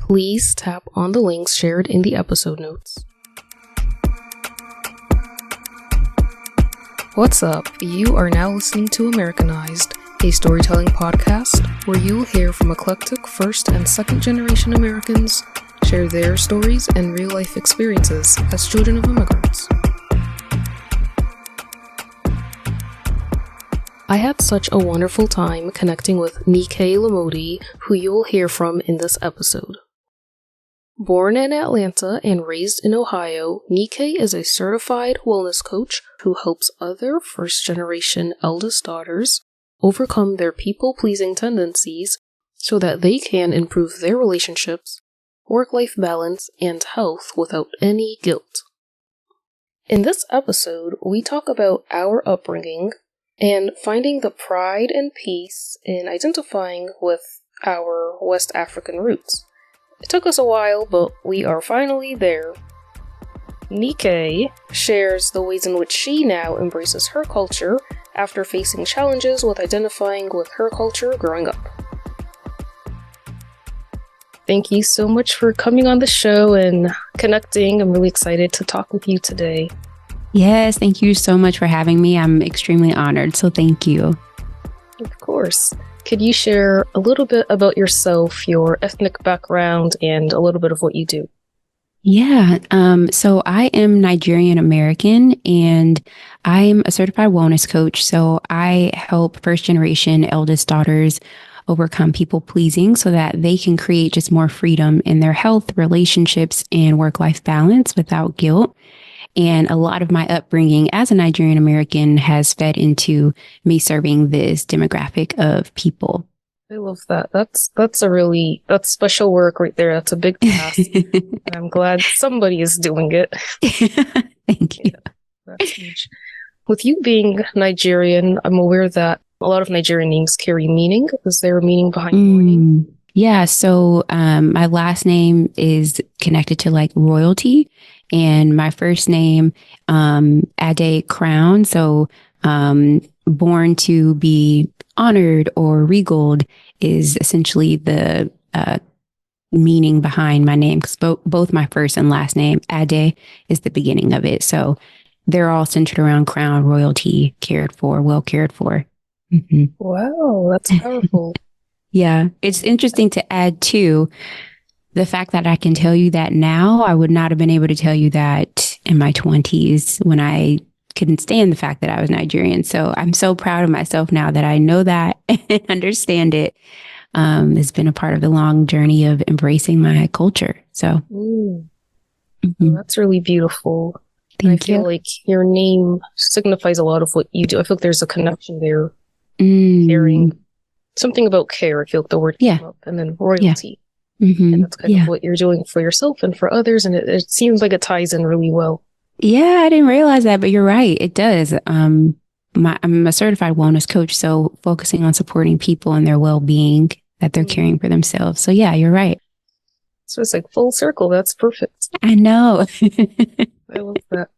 please tap on the links shared in the episode notes. What's up? You are now listening to Americanized, a storytelling podcast where you'll hear from eclectic first and second generation Americans share their stories and real life experiences as children of immigrants. I had such a wonderful time connecting with Nikkei Lamodi, who you'll hear from in this episode. Born in Atlanta and raised in Ohio, Nikkei is a certified wellness coach who helps other first-generation eldest daughters overcome their people-pleasing tendencies so that they can improve their relationships, work-life balance, and health without any guilt. In this episode, we talk about our upbringing and finding the pride and peace in identifying with our West African roots. It took us a while, but we are finally there. Nikkei shares the ways in which she now embraces her culture after facing challenges with identifying with her culture growing up. Thank you so much for coming on the show and connecting. I'm really excited to talk with you today. Yes, thank you so much for having me. I'm extremely honored, so thank you. Of course. Could you share a little bit about yourself, your ethnic background, and a little bit of what you do? Yeah, so I am Nigerian-American, and I'm a certified wellness coach. So I help first-generation eldest daughters overcome people-pleasing so that they can create just more freedom in their health, relationships, and work-life balance without guilt. And a lot of my upbringing as a Nigerian American has fed into me serving this demographic of people. I love that. That's special work right there. That's a big task. And I'm glad somebody is doing it. Thank you. Yeah, that's huge. With you being Nigerian, I'm aware that a lot of Nigerian names carry meaning. Is there a meaning behind your name? Yeah. So my last name is connected to like royalty. And my first name, Ade Crown. So born to be honored or regaled is essentially the meaning behind my name, because both my first and last name, Ade, is the beginning of it. So they're all centered around crown, royalty, cared for, well cared for. Mm-hmm. Wow, that's powerful. Yeah, it's interesting to add too, the fact that I can tell you that now. I would not have been able to tell you that in my 20s when I couldn't stand the fact that I was Nigerian. So I'm so proud of myself now that I know that and understand it. It's been a part of the long journey of embracing my culture. So Well, that's really beautiful. I feel like your name signifies a lot of what you do. I feel like there's a connection there. Caring, something about care. I feel like the word came up, and then royalty. Yeah. And that's kind of what you're doing for yourself and for others. And it seems like it ties in really well. Yeah, I didn't realize that, but you're right. It does. I'm a certified wellness coach, so focusing on supporting people and their well-being, that they're caring for themselves. So yeah, you're right. So it's like full circle. That's perfect. I know. I love that.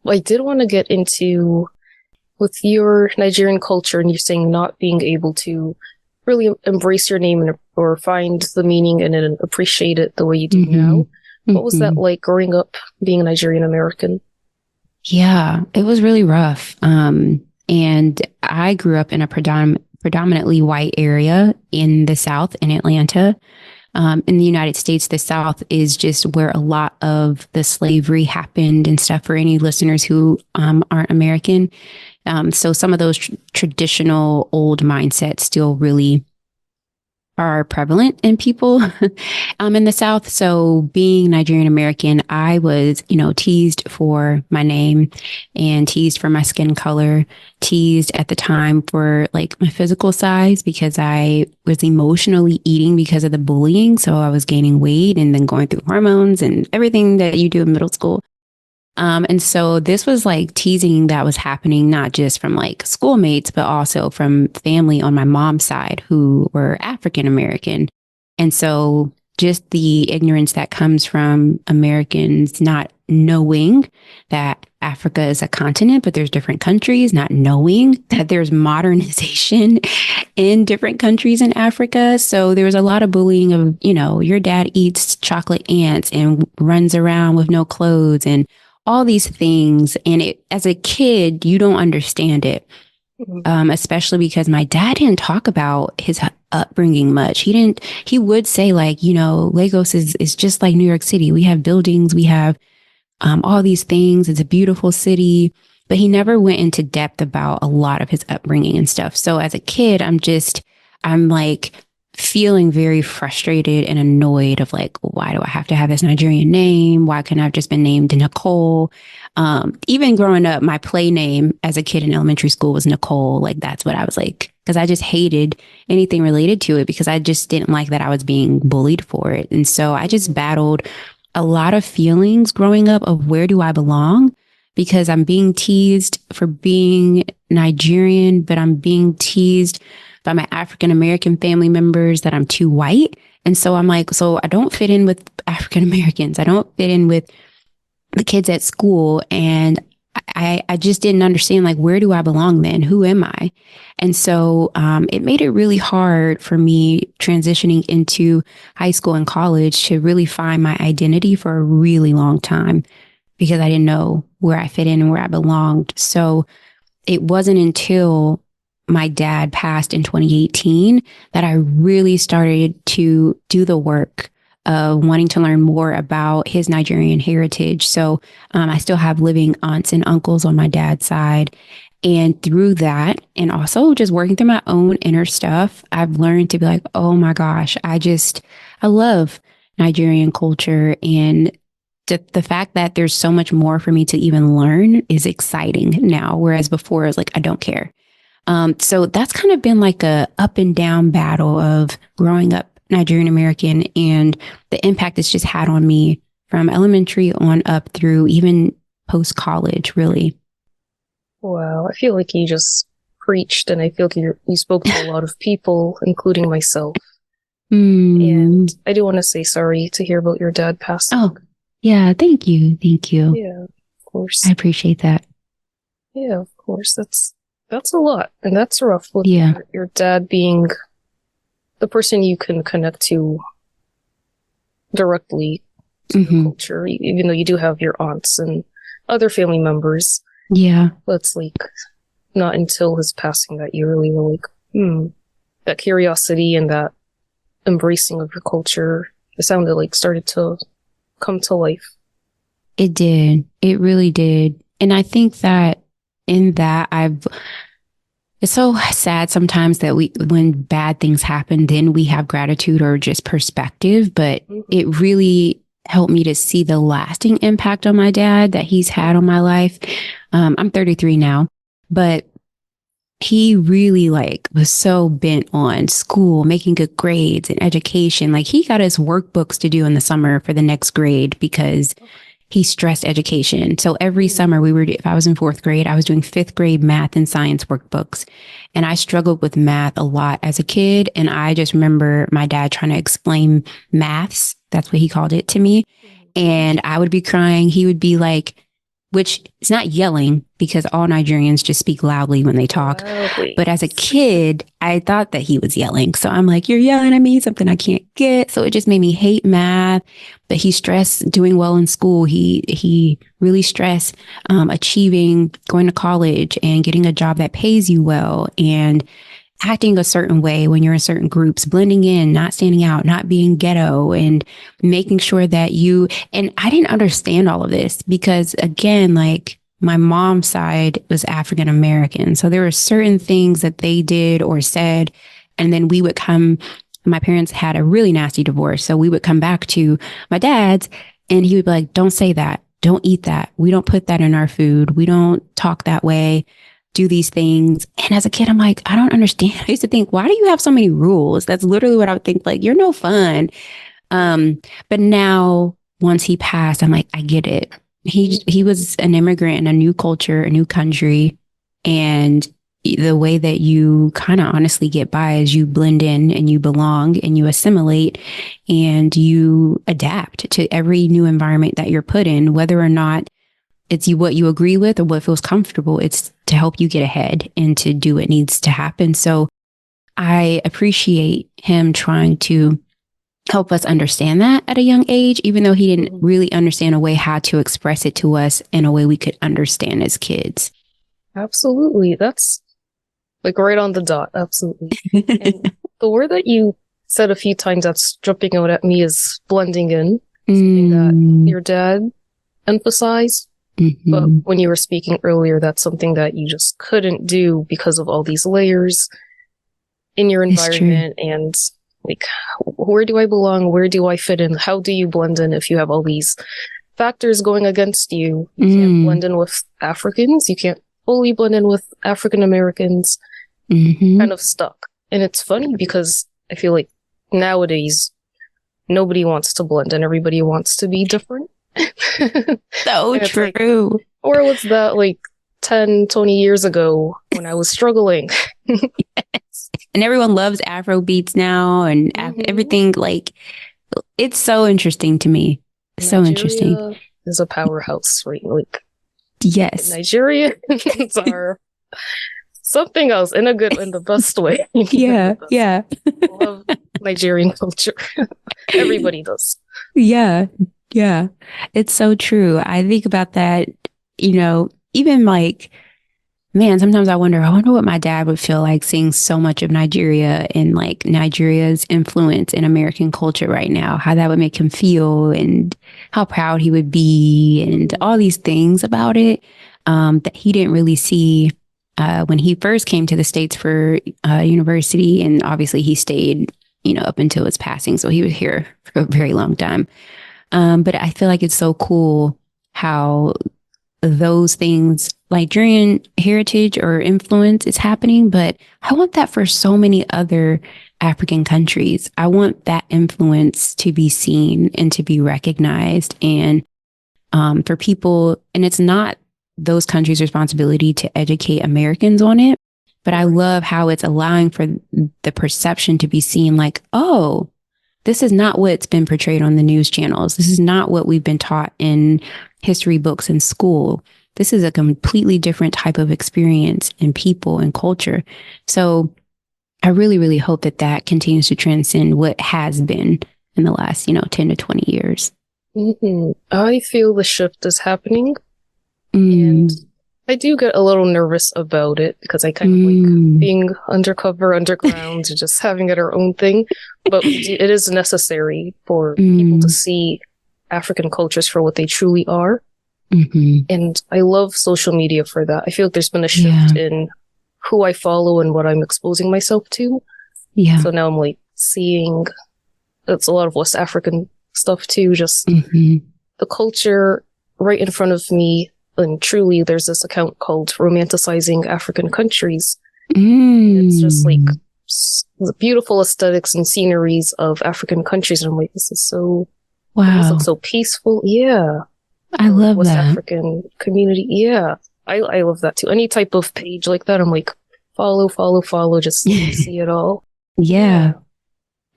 I did want to get into with your Nigerian culture, and you're saying not being able to really embrace your name or find the meaning in it and appreciate it the way you do now. What was that like growing up being a Nigerian American? Yeah, it was really rough. And I grew up in a predominantly white area in the South, in Atlanta. In the United States, the South is just where a lot of the slavery happened and stuff, for any listeners who aren't American. So some of those traditional old mindsets still really are prevalent in people in the South. So being Nigerian American, I was, teased for my name and teased for my skin color, teased at the time for like my physical size, because I was emotionally eating because of the bullying. So I was gaining weight and then going through hormones and everything that you do in middle school. And so this was like teasing that was happening, not just from like schoolmates, but also from family on my mom's side who were African American. And so just the ignorance that comes from Americans not knowing that Africa is a continent, but there's different countries, not knowing that there's modernization in different countries in Africa. So there was a lot of bullying of, your dad eats chocolate ants and runs around with no clothes and all these things. And as a kid, you don't understand it. Especially because my dad didn't talk about his upbringing much. He would say like, Lagos is just like New York City. We have buildings, we have all these things. It's a beautiful city, but he never went into depth about a lot of his upbringing and stuff. So as a kid, I'm like feeling very frustrated and annoyed of like, why do I have to have this Nigerian name? Why couldn't I have just been named Nicole? Even growing up, my play name as a kid in elementary school was Nicole. Like, that's what I was like, because I just hated anything related to it because I just didn't like that I was being bullied for it. And so I just battled a lot of feelings growing up of where do I belong? Because I'm being teased for being Nigerian, but I'm being teased by my African-American family members that I'm too white. And so I'm like, so I don't fit in with African-Americans. I don't fit in with the kids at school. And I just didn't understand, like, where do I belong then? Who am I? And so it made it really hard for me transitioning into high school and college to really find my identity for a really long time because I didn't know where I fit in and where I belonged. So it wasn't until my dad passed in 2018 that I really started to do the work of wanting to learn more about his Nigerian heritage. So I still have living aunts and uncles on my dad's side. And through that, and also just working through my own inner stuff, I've learned to be like, oh my gosh, I love Nigerian culture. And the fact that there's so much more for me to even learn is exciting now. Whereas before I was like, I don't care. So that's kind of been like a up and down battle of growing up Nigerian-American and the impact it's just had on me from elementary on up through even post-college, really. Wow, I feel like you just preached, and I feel like you spoke to a lot of people, including myself. And I do want to say sorry to hear about your dad passing. Oh, yeah, thank you. Thank you. Yeah, of course. I appreciate that. Yeah, of course. That's a lot, and that's rough with your dad being the person you can connect to directly to your culture, even though you do have your aunts and other family members. Yeah. But it's like not until his passing that you really were like, that curiosity and that embracing of your culture, it sounded like started to come to life. It did. It really did. And I think that in that it's so sad sometimes that when bad things happen, then we have gratitude or just perspective, but it really helped me to see the lasting impact on my dad that he's had on my life. I'm 33 now, but he really was so bent on school, making good grades and education. Like he got us workbooks to do in the summer for the next grade because he stressed education. So every summer if I was in fourth grade, I was doing fifth grade math and science workbooks. And I struggled with math a lot as a kid. And I just remember my dad trying to explain maths. That's what he called it to me. And I would be crying. He would be like, which is not yelling because all Nigerians just speak loudly when they talk. But as a kid, I thought that he was yelling. So I'm like, you're yelling at me, something I can't get. So it just made me hate math. But he stressed doing well in school. He really stressed achieving, going to college and getting a job that pays you well and acting a certain way when you're in certain groups, blending in, not standing out, not being ghetto, and making sure that and I didn't understand all of this because again, my mom's side was African American. So there were certain things that they did or said, and then my parents had a really nasty divorce. So we would come back to my dad's and he would be like, don't say that. Don't eat that. We don't put that in our food. We don't talk that way. Do these things. And as a kid, I'm like, I don't understand. I used to think, why do you have so many rules? That's literally what I would think, like, you're no fun. But now once he passed, I'm like, I get it. He was an immigrant in a new culture, a new country. And the way that you kind of honestly get by is you blend in and you belong and you assimilate and you adapt to every new environment that you're put in, whether or not it's what you agree with or what feels comfortable. It's to help you get ahead and to do what needs to happen. So I appreciate him trying to help us understand that at a young age, even though he didn't really understand a way how to express it to us in a way we could understand as kids. Absolutely. That's like right on the dot. Absolutely. And the word that you said a few times that's jumping out at me is blending in, something that your dad emphasized. But when you were speaking earlier, that's something that you just couldn't do because of all these layers in your environment. And like, where do I belong? Where do I fit in? How do you blend in if you have all these factors going against you? You can't blend in with Africans. You can't fully blend in with African-Americans. Kind of stuck. And it's funny because I feel like nowadays nobody wants to blend and everybody wants to be different. So true. Like, or was that like 10, 20 years ago when I was struggling? Yes. And everyone loves Afro beats now and everything. Like, it's so interesting to me. So interesting. Is a powerhouse, right? Like, yes. Nigerians are something else in the best way. Yeah. I love Nigerian culture. Everybody does. Yeah. It's so true. I think about that, even like, man, sometimes I wonder what my dad would feel like seeing so much of Nigeria and like Nigeria's influence in American culture right now, how that would make him feel and how proud he would be and all these things about it that he didn't really see when he first came to the States for university. And obviously he stayed, up until his passing. So he was here for a very long time. But I feel like it's so cool how those things, Nigerian heritage or influence is happening, but I want that for so many other African countries. I want that influence to be seen and to be recognized and for people, and it's not those countries' responsibility to educate Americans on it, but I love how it's allowing for the perception to be seen like, oh, this is not what's been portrayed on the news channels. This is not what we've been taught in history books in school. This is a completely different type of experience in people and culture. So I really, really hope that that continues to transcend what has been in the last, 10 to 20 years. I feel the shift is happening. And I do get a little nervous about it because I kind of like being underground and just having it our own thing. But it is necessary for people to see African cultures for what they truly are. And I love social media for that. I feel like there's been a shift in who I follow and what I'm exposing myself to. So now I'm like seeing it's a lot of West African stuff too, just the culture right in front of me. And truly, there's this account called Romanticizing African Countries. It's just like the beautiful aesthetics and sceneries of African countries. And I'm like, this is so, this looks so peaceful. Yeah. I love West that. African community. Yeah. I love that too. Any type of page like that, I'm like, follow, just see it all. Yeah.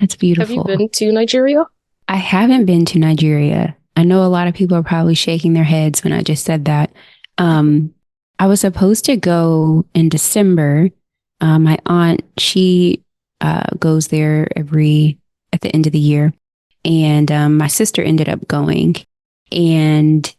That's beautiful. Have you been to Nigeria? I haven't been to Nigeria. I know a lot of people are probably shaking their heads when I just said that. I was supposed to go in December. My aunt, she goes there at the end of the year. And my sister ended up going. And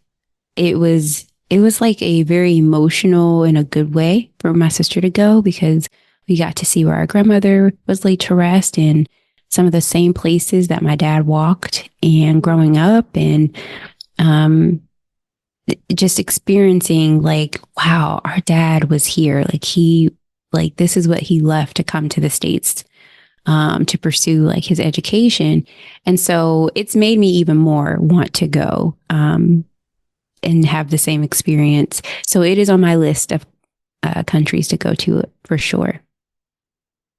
it was like a very emotional in a good way for my sister to go because we got to see where our grandmother was laid to rest and some of the same places that my dad walked and growing up and just experiencing like, wow, our dad was here. Like this is what he left to come to the States to pursue like his education. And so it's made me even more want to go and have the same experience. So it is on my list of countries to go to for sure.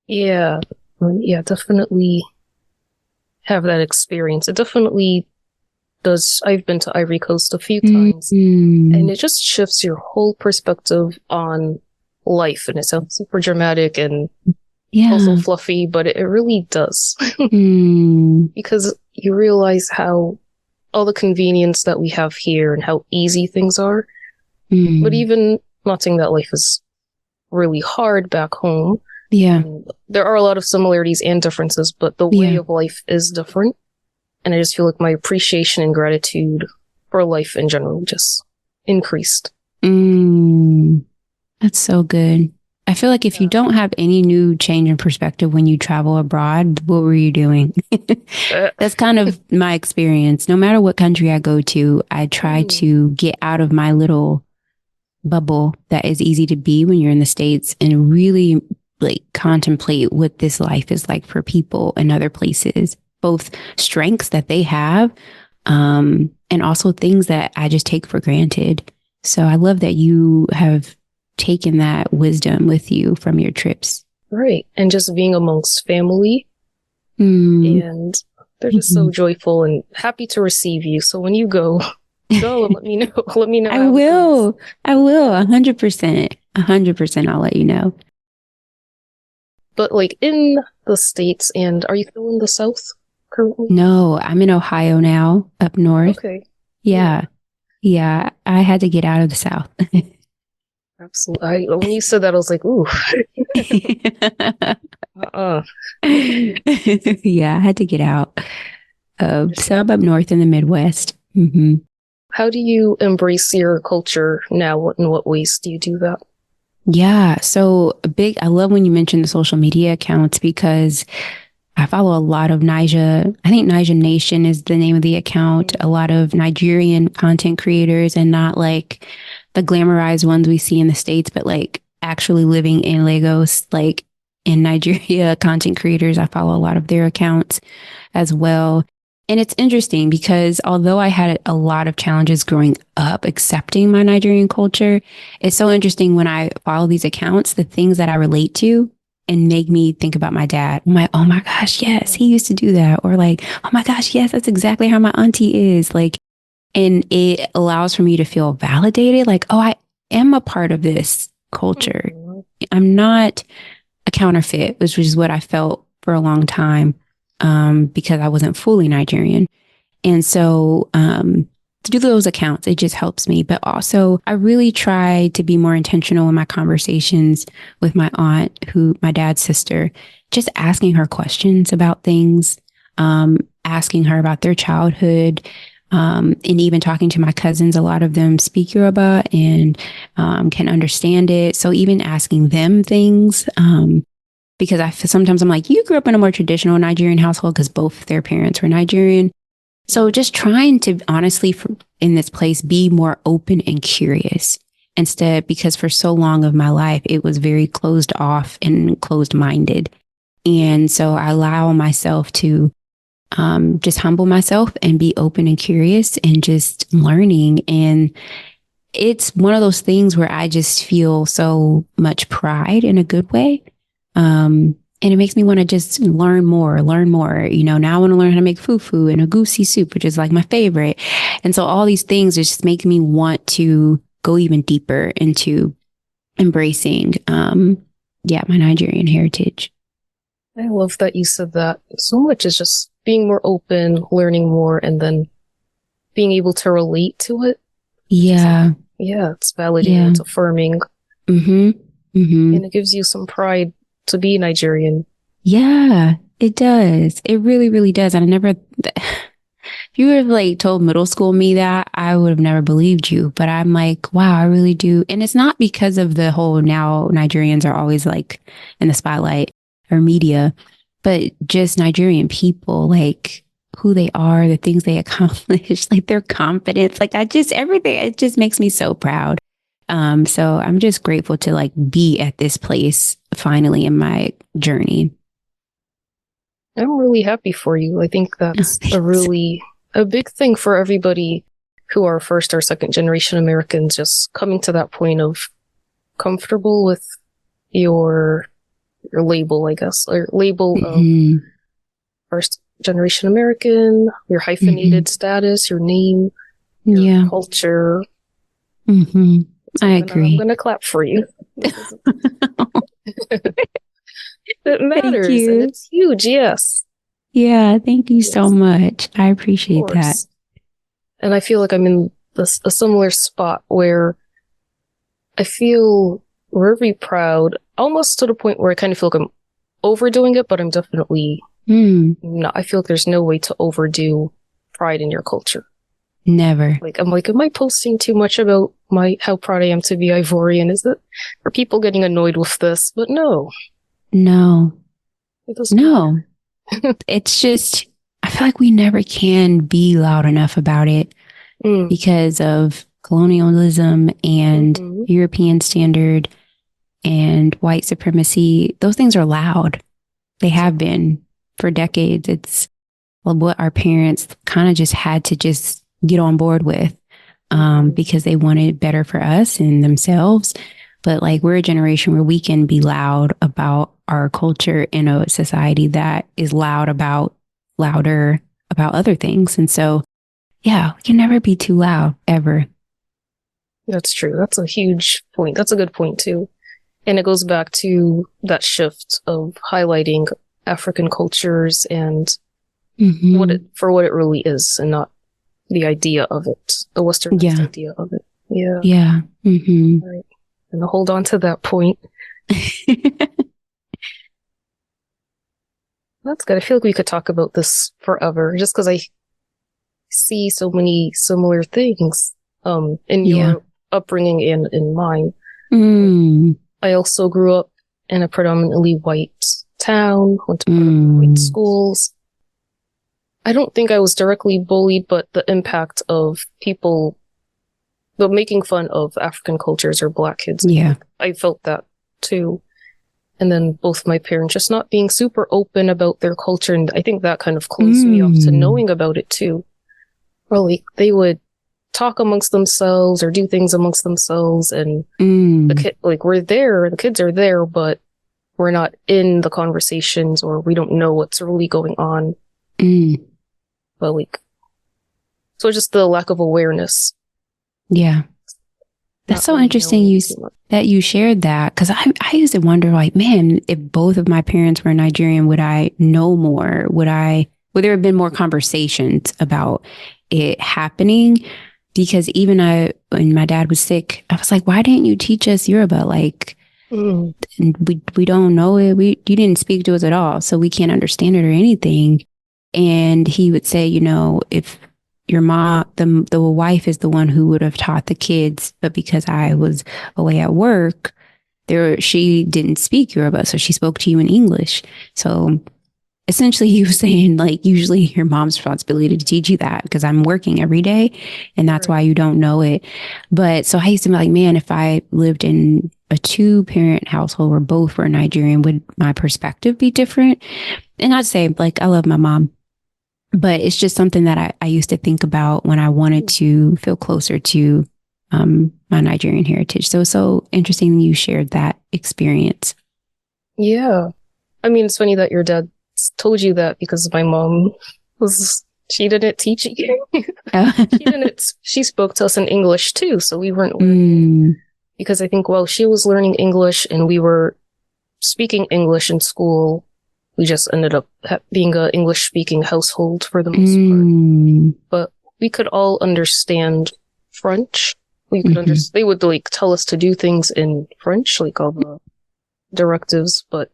Yeah, definitely have that experience. It definitely does. I've been to Ivory Coast a few times, and it just shifts your whole perspective on life, and it sounds super dramatic and Yeah. also fluffy, but it really does. Mm. Because you realize how all the convenience that we have here and how easy things are. Mm. But even not saying that life is really hard back home. Yeah. There are a lot of similarities and differences, but the way of life is different. And I just feel like my appreciation and gratitude for life in general just increased. Mm. That's so good. I feel like if you don't have any new change in perspective when you travel abroad, what were you doing? That's kind of my experience. No matter what country I go to, I try to get out of my little bubble that is easy to be when you're in the States and really like contemplate what this life is like for people in other places, both strengths that they have, and also things that I just take for granted. So I love that you have taken that wisdom with you from your trips. Right. And just being amongst family. And they're just so joyful and happy to receive you. So when you go and let me know. Let me know. I will. 100%. 100%. I'll let you know. But like in the States, and are you still in the South currently? No, I'm in Ohio now, up north. Okay. Yeah. I had to get out of the South. Absolutely. When you said that, I was like, ooh. Yeah, I had to get out. So I'm up north in the Midwest. Mm-hmm. How do you embrace your culture now? In what ways do you do that? Yeah, so I love when you mention the social media accounts because I follow a lot of I think Niger Nation is the name of the account, a lot of Nigerian content creators and not like the glamorized ones we see in the States, but like actually living in Lagos, like in Nigeria, content creators. I follow a lot of their accounts as well. And it's interesting because although I had a lot of challenges growing up accepting my Nigerian culture, it's so interesting when I follow these accounts, the things that I relate to and make me think about my dad. I'm like, oh my gosh, yes, he used to do that. Or like, oh my gosh, yes, that's exactly how my auntie is. Like, and it allows for me to feel validated. Like, oh, I am a part of this culture. I'm not a counterfeit, which is what I felt for a long time. Because I wasn't fully Nigerian. And so to do those accounts, it just helps me. But also, I really try to be more intentional in my conversations with my aunt, my dad's sister, just asking her questions about things, asking her about their childhood, and even talking to my cousins. A lot of them speak Yoruba and can understand it. So even asking them things, because sometimes I'm like, you grew up in a more traditional Nigerian household because both their parents were Nigerian. So just trying to honestly, in this place, be more open and curious instead, because for so long of my life, it was very closed off and closed minded. And so I allow myself to just humble myself and be open and curious and just learning. And it's one of those things where I just feel so much pride in a good way. And it makes me want to just learn more. You know, now I want to learn how to make fufu and a goosey soup, which is like my favorite. And so all these things just make me want to go even deeper into embracing, my Nigerian heritage. I love that you said that. So much is just being more open, learning more, and then being able to relate to it. Yeah. It's validating, it's affirming. And it gives you some pride to be Nigerian. Yeah, it does. It really, really does. And if you would have like told middle school me that, I would have never believed you. But I'm like, wow, I really do. And it's not because of the whole now Nigerians are always like in the spotlight or media, but just Nigerian people, like who they are, the things they accomplish, like their confidence, like everything, it just makes me so proud. So I'm just grateful to like be at this place finally in my journey. I'm really happy for you. I think that's a big thing for everybody who are first or second generation Americans, just coming to that point of comfortable with your label, I guess, or label of first generation American, your hyphenated status, your name, your culture. So I agree. I'm gonna clap for you. It matters, and it's huge. Yes. Yeah, thank you so much. I appreciate that. And I feel like I'm in a similar spot where I feel very proud, almost to the point where I kind of feel like I'm overdoing it, but I'm definitely not. I feel like there's no way to overdo pride in your culture. Never. Like, I'm like, am I posting too much about how proud I am to be Ivorian? Are people getting annoyed with this? But no. No. It doesn't matter. It's just, I feel like we never can be loud enough about it because of colonialism and European standard and white supremacy. Those things are loud. They have been for decades. It's what our parents kind of just had to just get on board with because they wanted better for us and themselves. But like, we're a generation where we can be loud about our culture in a society that is louder about other things. And so, yeah, we can never be too loud ever. That's true. That's a huge point. That's a good point too. And it goes back to that shift of highlighting African cultures and what it really is, and not the idea of it, the Westernized idea of it. Yeah. Yeah. Right. And to hold on to that point. That's good. I feel like we could talk about this forever, just because I see so many similar things in your upbringing and in mine. I also grew up in a predominantly white town, went to white schools. I don't think I was directly bullied, but the impact of people making fun of African cultures or Black kids. Yeah. I felt that too. And then both my parents just not being super open about their culture. And I think that kind of closed me off to knowing about it too. Or like they would talk amongst themselves or do things amongst themselves. And we're there, the kids are there, but we're not in the conversations, or we don't know what's really going on. But so just the lack of awareness. Yeah. That's so interesting that you shared that, because I used to wonder, like, man, if both of my parents were Nigerian, would I know more? Would there have been more conversations about it happening? Because even when my dad was sick, I was like, why didn't you teach us Yoruba? Like, we don't know it. You didn't speak to us at all, so we can't understand it or anything. And he would say, if your mom, the wife is the one who would have taught the kids, but because I was away at work, she didn't speak Yoruba, so she spoke to you in English. So essentially he was saying, like, usually your mom's responsibility to teach you that because I'm working every day, and that's why you don't know it. But so I used to be like, man, if I lived in a 2-parent household where both were Nigerian, would my perspective be different? And I'd say, like, I love my mom, but it's just something that I used to think about when I wanted to feel closer to my Nigerian heritage. So it's so interesting you shared that experience. Yeah. I mean, it's funny that your dad told you that, because my mom she didn't teach you. She spoke to us in English too, so we weren't learning. Because I think while she was learning English and we were speaking English in school, we just ended up being an English-speaking household for the most part. But we could all understand French. We could understand. They would tell us to do things in French, like all the directives. But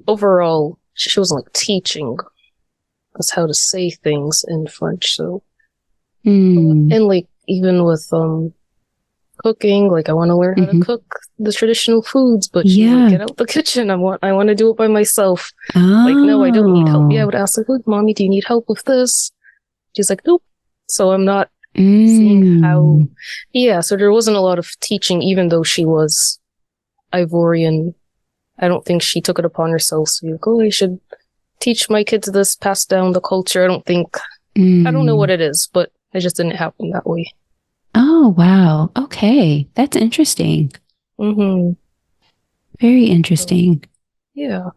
overall, she wasn't teaching us how to say things in French. So, and even with cooking, I want to learn how to cook the traditional foods, but get out the kitchen. I want to do it by myself. No, I don't need help. Yeah, I would ask, look, Mommy, do you need help with this? She's like, nope. So I'm not seeing how. Yeah, so there wasn't a lot of teaching, even though she was Ivorian. I don't think she took it upon herself. So I should teach my kids this, pass down the culture. I don't think. I don't know what it is, but it just didn't happen that way. Oh, wow. Okay. That's interesting. Very interesting. Yeah.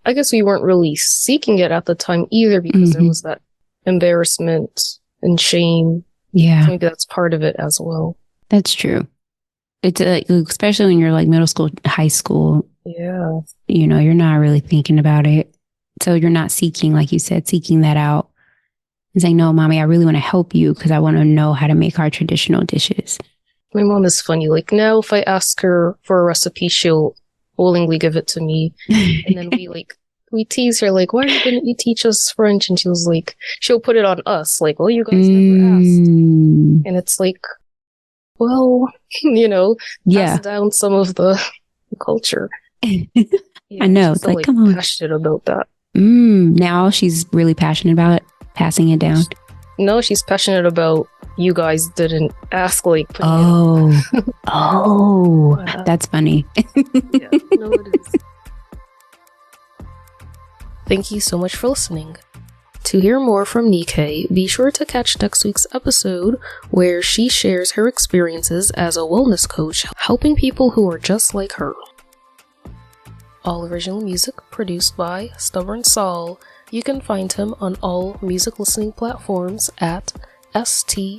I guess we weren't really seeking it at the time either, because there was that embarrassment and shame. Yeah. So maybe that's part of it as well. That's true. It's especially when you're like middle school, high school. Yeah. You're not really thinking about it. So you're not seeking, like you said, seeking that out. And saying, no, mommy, I really want to help you because I want to know how to make our traditional dishes. My mom is funny. Like now, if I ask her for a recipe, she'll willingly give it to me. And then we tease her, like, why didn't you teach us French? And she was like, she'll put it on us. Like, well, you guys never asked. And it's like, well, pass down some of the culture. Yeah, I know. It's like, come on. Passionate about that. Now she's really passionate about it, passing it down. No, she's passionate about you guys didn't ask, like, that's funny. Yeah, no, it is. Thank you so much for listening. To hear more from Nikkei, be sure to catch next week's episode where she shares her experiences as a wellness coach helping people who are just like her. All original music produced by Stubborn Saul. You can find him on all music listening platforms at STBRNSAL.